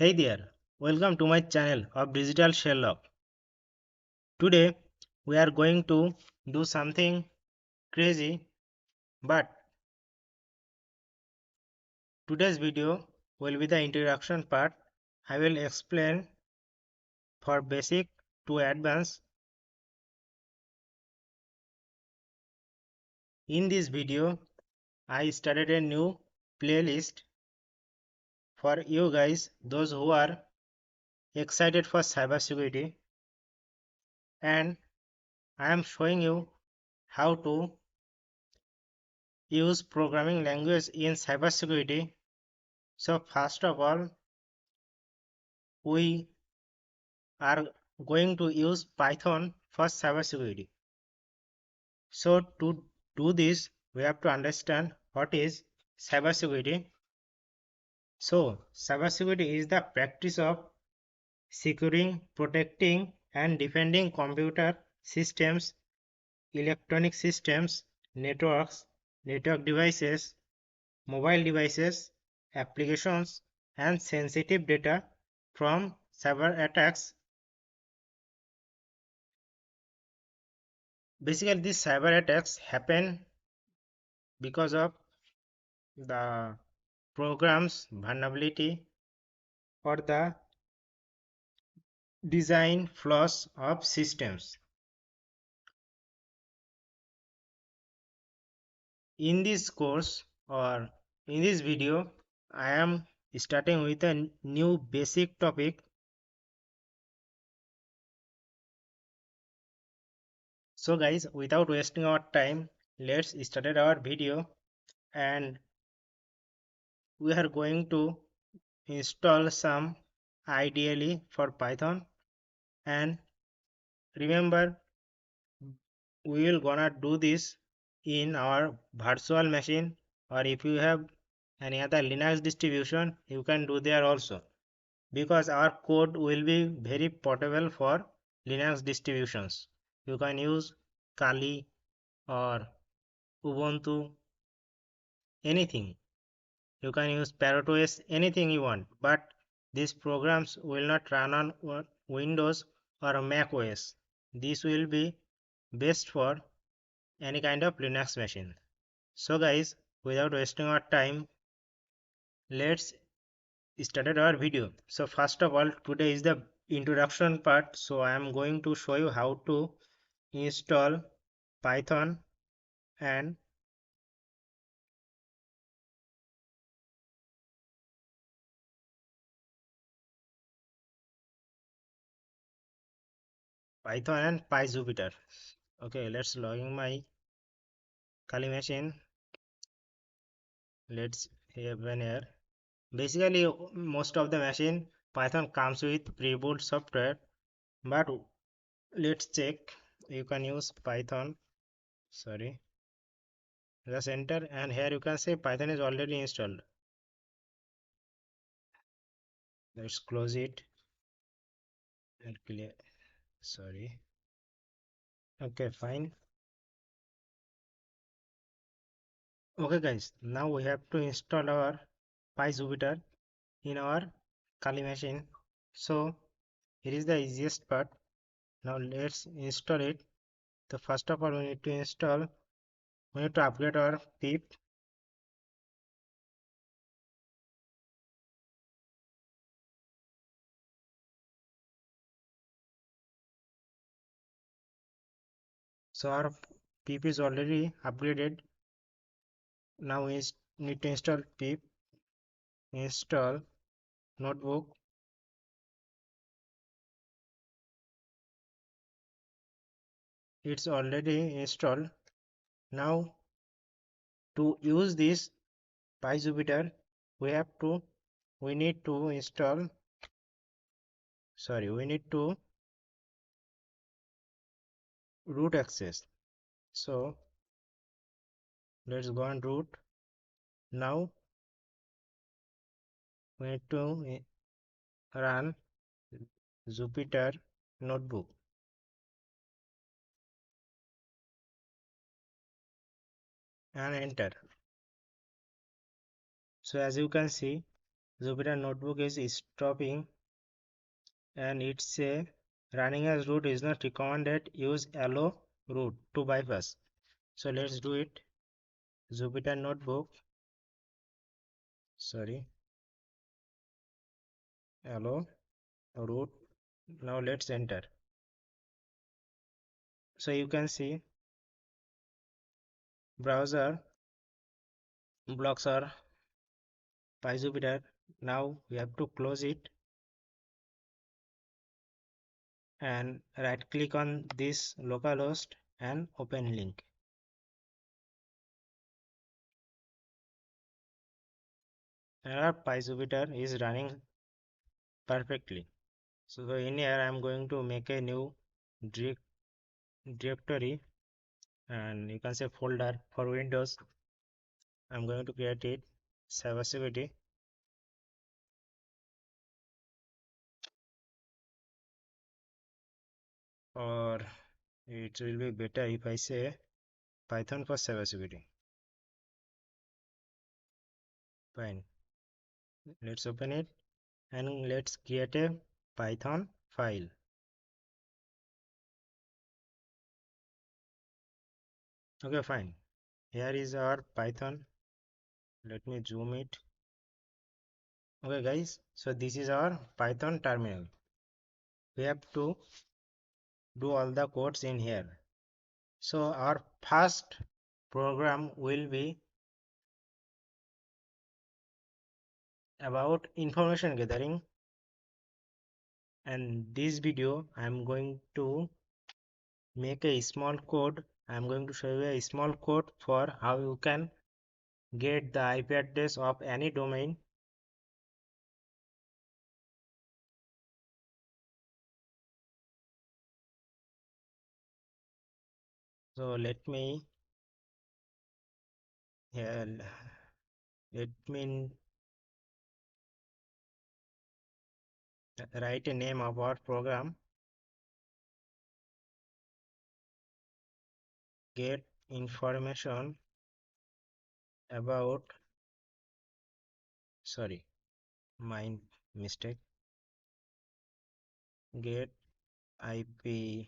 Hey there, welcome to my channel of Digital Sherlock. Today we are going to do something crazy, but today's video will be the introduction part. I will explain for basic to advanced. In this video, I started a new playlist for you guys, those who are excited for cybersecurity, and I am showing you how to use programming language in cybersecurity. So first of all, we are going to use Python for cybersecurity. So to do this, we have to understand what is cybersecurity. So cybersecurity is the practice of securing, protecting, and defending computer systems, electronic systems, networks, network devices, mobile devices, applications, and sensitive data from cyber attacks. Basically, these cyber attacks happen because of the program's vulnerability or the design flaws of systems. In this course or in this video, I am starting with a new basic topic. So guys, without wasting our time, let's start our video, and we are going to install some ideally for Python. And remember, we will gonna do this in our virtual machine, or if you have any other Linux distribution you can do there also, because our code will be very portable for Linux distributions. You can use Kali or Ubuntu, anything. You can use ParrotOS, anything you want, but these programs will not run on Windows or Mac OS. This will be best for any kind of Linux machine. So guys, without wasting our time, let's start our video. So first of all, today is the introduction part. So I am going to show you how to install Python and PyJupyter. Okay, let's login my Kali machine. Let's have an here. Basically, most of the machine Python comes with pre-boot software, but let's check. You can use Python. Sorry, just enter, and here you can say Python is already installed. Let's close it and clear. Sorry. Okay, fine. Okay guys, now we have to install our PyJupyter in our Kali machine. So it is the easiest part. Now let's install it. So first of all, we need to install, we need to upgrade our pip. So our pip is already upgraded. Now we need to install pip, install notebook. It's already installed. Now to use this PyJupyter, we need to install, sorry, we need to root access. So let's go on root. Now we need to run Jupyter notebook and enter. So as you can see, Jupyter Notebook is stopping and it's a running as root is not recommended. Use allow root to bypass. So let's do it. Jupyter Notebook, sorry, allow root. Now let's enter. So you can see browser blocks are PyJupyter. Now we have to close it and right click on this localhost and open link. And our PyJupyter is running perfectly. So in here I am going to make a new directory and you can say folder for Windows. I'm going to create it cybersecurity, or it will be better if I say Python for cybersecurity. Fine. Let's open it and let's create a Python file. Okay, fine. Here is our Python. Let me zoom it. Okay, guys. So this is our Python terminal. We have to do all the codes in here. So our first program will be about information gathering, and this video I'm going to make a small code. I'm going to show you a small code for how you can get the IP address of any domain. So here let me write a name of our program. Get information about, sorry, my mistake. Get IP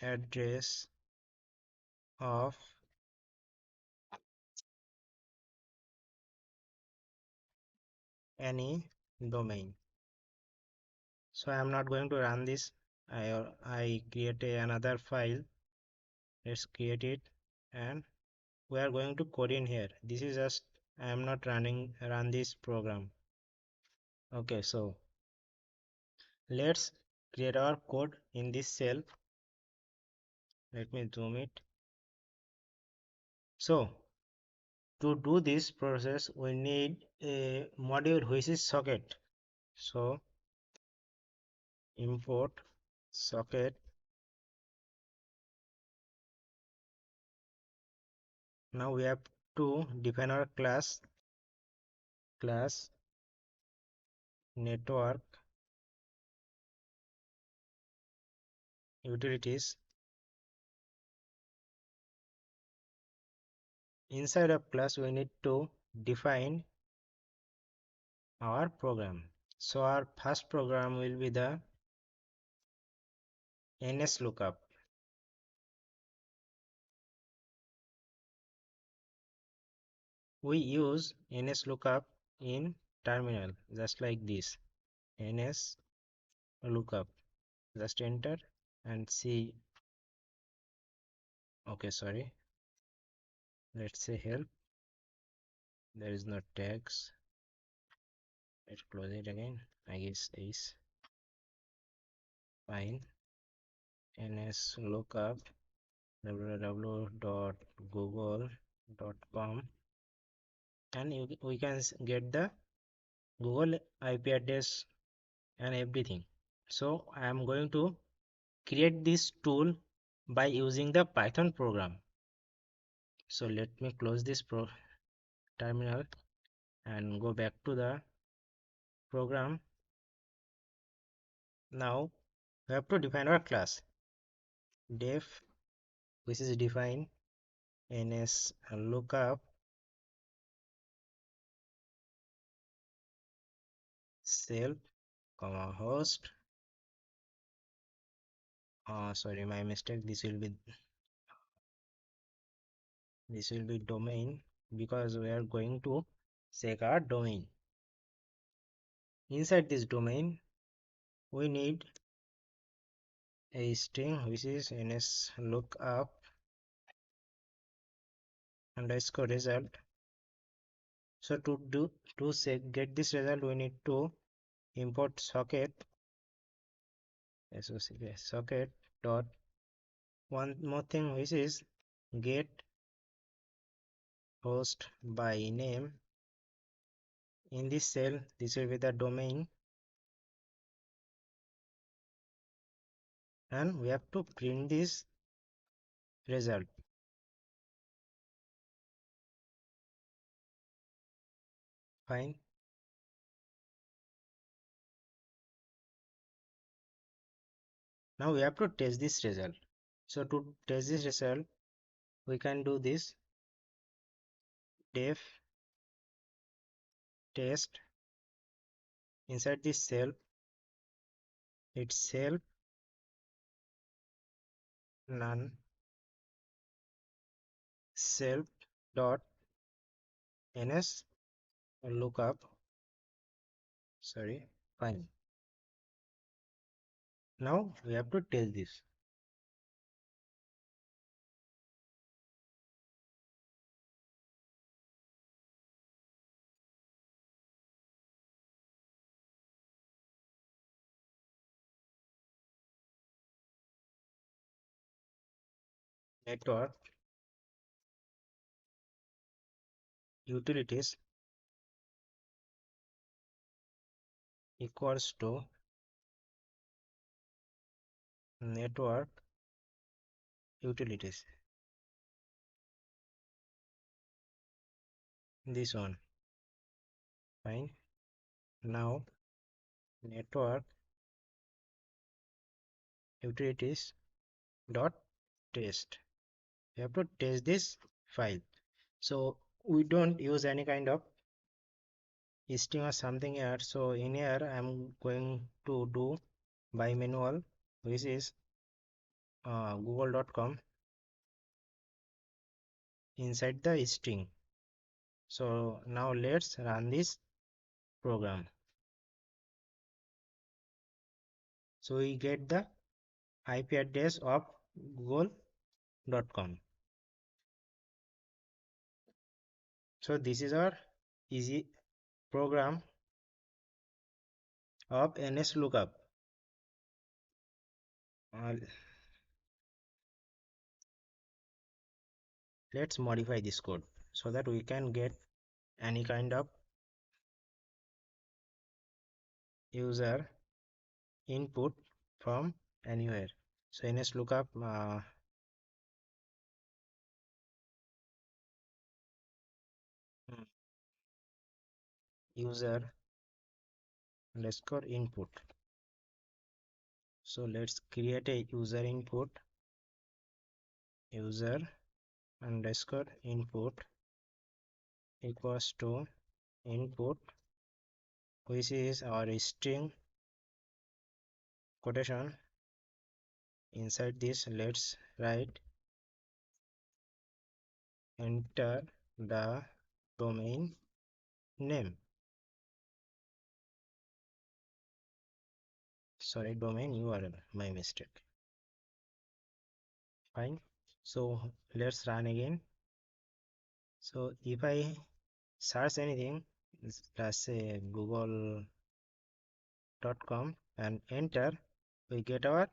address of any domain. So I am not going to run this. I create another file. Let's create it and we are going to code in here. This is just I am not run this program. Okay, so let's create our code in this cell. Let me zoom it. So to do this process we need a module which is socket. So import socket. Now we have to define our class network utilities. Inside of class we need to define our program. So our first program will be the nslookup. We use nslookup in terminal just like this. nslookup. Just enter and see. Okay, sorry. Let's say help. There is no tags. Let's close it again. I guess is fine. nslookup www.google.com and we can get the Google IP address and everything. So I am going to create this tool by using the Python program. So let me close this terminal and go back to the program. Now we have to define our class def, which is define ns lookup self comma host. Sorry, my mistake. This will be domain, because we are going to check our domain. Inside this domain we need a string which is nslookup underscore result. So get this result, we need to import socket associate socket dot one more thing, which is get host by name. In this cell, this will be the domain, and we have to print this result. Fine. Now we have to test this result. So to test this result, we can do this def test. Inside this cell itself, none self dot ns lookup. Sorry. Fine. Now we have to test this. Network utilities equals to network utilities. This one. Fine. Now network utilities dot test. We have to test this file. So we don't use any kind of string or something here. So in here I'm going to do by manual, which is google.com inside the string. So now let's run this program. So we get the IP address of google.com. So this is our easy program of nslookup. Let's modify this code so that we can get any kind of user input from anywhere. So nslookup user underscore input. So let's create a user input, user underscore input equals to input, which is our string quotation. Inside this, let's write enter the domain name. Sorry, domain URL, my mistake. Fine. So let's run again. So if I search anything, let's say google.com, and enter, we get our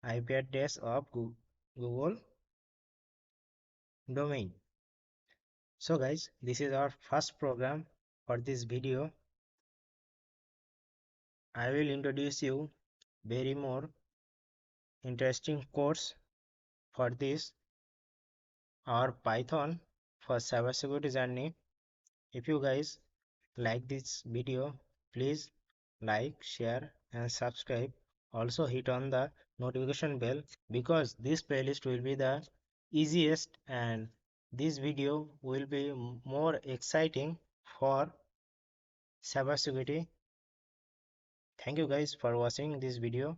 IP address of Google domain. So guys, this is our first program for this video. I will introduce you very more interesting course for this, our Python for cybersecurity journey. If you guys like this video, please like, share and subscribe. Also hit on the notification bell, because this playlist will be the easiest and this video will be more exciting for cybersecurity thank you guys for watching this video.